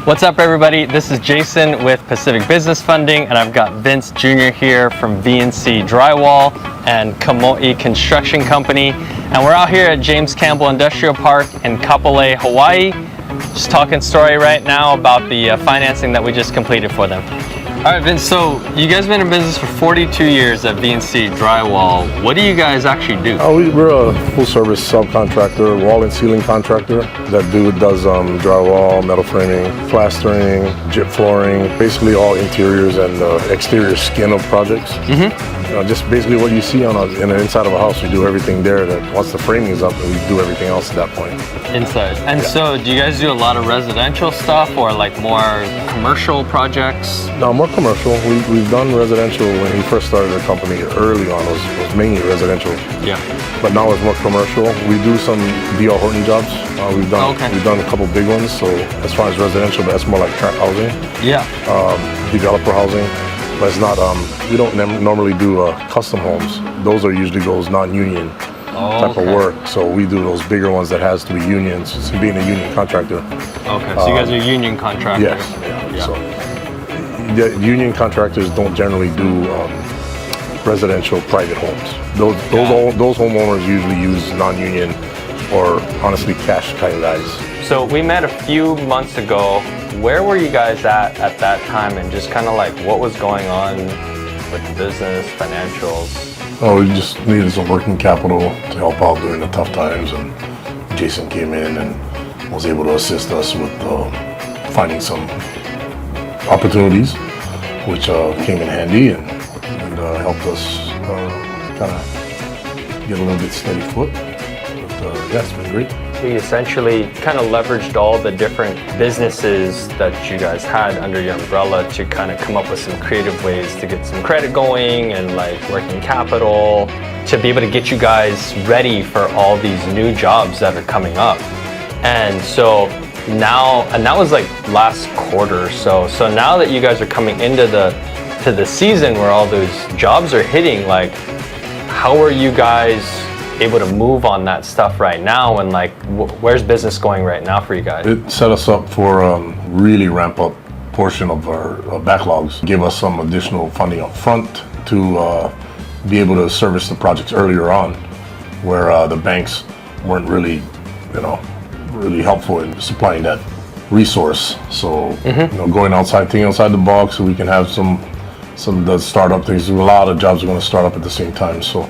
What's up, everybody? This is Jason with Pacific Business Funding, and I've got Vince Jr. here from VNC Drywall and Kamoi Construction Company. And we're out here at James Campbell Industrial Park in Kapolei, Hawaii. Just talking story right now about the financing that we just completed for them. All right, Vince, so you guys have been in business for 42 years at VNC Drywall. What do you guys actually do? We're a full-service subcontractor, wall and ceiling contractor. That does drywall, metal framing, plastering, gyp flooring, basically all interiors and exterior skin of projects. Just basically what you see in the inside of a house, we do everything there. That once the framing is up, we do everything else at that point. Inside. And so do you guys do a lot of residential stuff or like more commercial projects? No, more commercial. We've done residential when we first started the company. Early on was mainly residential. Yeah. But now it's more commercial. We do some D.R. Horton jobs. We've done a couple big ones. So as far as residential, that's more like tract housing. Yeah. Developer housing. But it's not. We don't normally do custom homes. Those are usually goes non-union type of work. So we do those bigger ones that has to be unions. So being a union contractor. Okay. So you guys are union contractors. Yes. Yeah. So the union contractors don't generally do residential private homes. Those homeowners usually use non-union or honestly cash kind of guys. So we met a few months ago. Where were you guys at that time, and just kind of like what was going on with the business, financials? Oh, we just needed some working capital to help out during the tough times, and Jason came in and was able to assist us with finding some opportunities, which came in handy and helped us kind of get a little bit steady foot. But yeah, it's been great. We essentially kind of leveraged all the different businesses that you guys had under your umbrella to kind of come up with some creative ways to get some credit going and like working capital to be able to get you guys ready for all these new jobs that are coming up. And so now, and that was like last quarter or so. So now that you guys are coming into the season where all those jobs are hitting, like how are you guys able to move on that stuff right now, and like where's business going right now for you guys? It set us up for really ramp up portion of our backlogs, give us some additional funding up front to be able to service the projects earlier on, where the banks weren't really really helpful in supplying that resource. So going thinking outside the box, so we can have some of the startup things. A lot of jobs are going to start up at the same time, so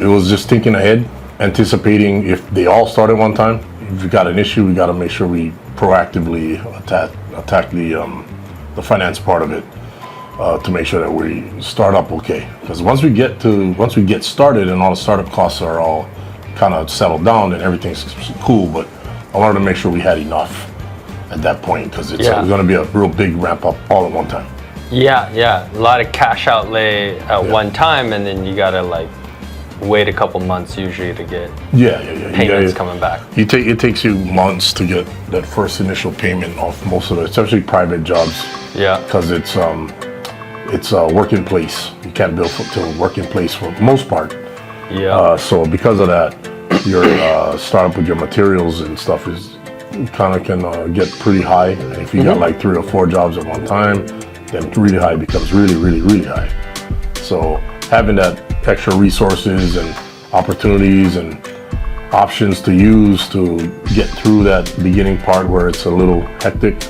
it was just thinking ahead, anticipating if they all start at one time. If we got an issue, we got to make sure we proactively attack the finance part of it to make sure that we start up okay. Because once we get started and all the startup costs are all kind of settled down, then everything's cool. But I wanted to make sure we had enough at that point, because it's going to be a real big ramp up all at one time. Yeah, a lot of cash outlay at one time, and then you gotta like wait a couple months usually to get payments coming back. It takes you months to get that first initial payment off most of it, especially private jobs. Yeah, because it's a work in place. You can't build to a work in place for the most part. Yeah. So because of that, your startup with your materials and stuff is kind of can get pretty high. And if you got like 3 or 4 jobs at one time, then really high becomes really, really, really high. So having that extra resources and opportunities and options to use to get through that beginning part where it's a little hectic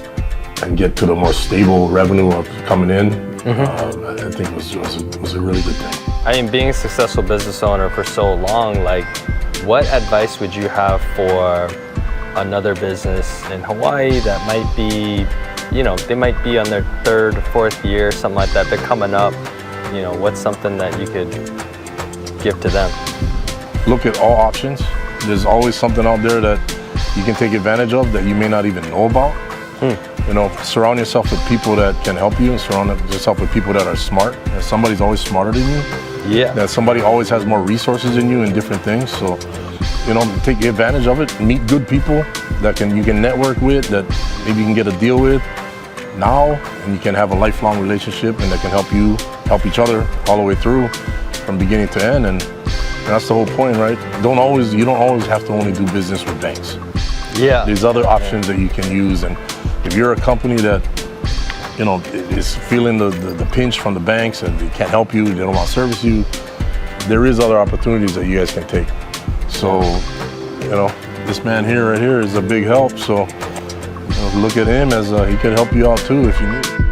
and get to the more stable revenue of coming in, I think was a really good thing. I mean, being a successful business owner for so long, like what advice would you have for another business in Hawaii that might be, they might be on their 3rd or 4th year, something like that, they're coming up, what's something that you could give to them? Look at all options. There's always something out there that you can take advantage of that you may not even know about. Surround yourself with people that can help you, and surround yourself with people that are smart. Somebody's always smarter than you. Yeah. That somebody always has more resources than you in different things. So, take advantage of it. Meet good people that you can network with, that maybe you can get a deal with now, and you can have a lifelong relationship, and that can help you help each other all the way through from beginning to end. And that's the whole point, right? You don't always have to only do business with banks. Yeah. There's other options that you can use, and if you're a company that, you know, is feeling the pinch from the banks and they can't help you, they don't want to service you, there is other opportunities that you guys can take. So, you know, this man here, right here, is a big help. So, you know, look at him as he can help you out too if you need.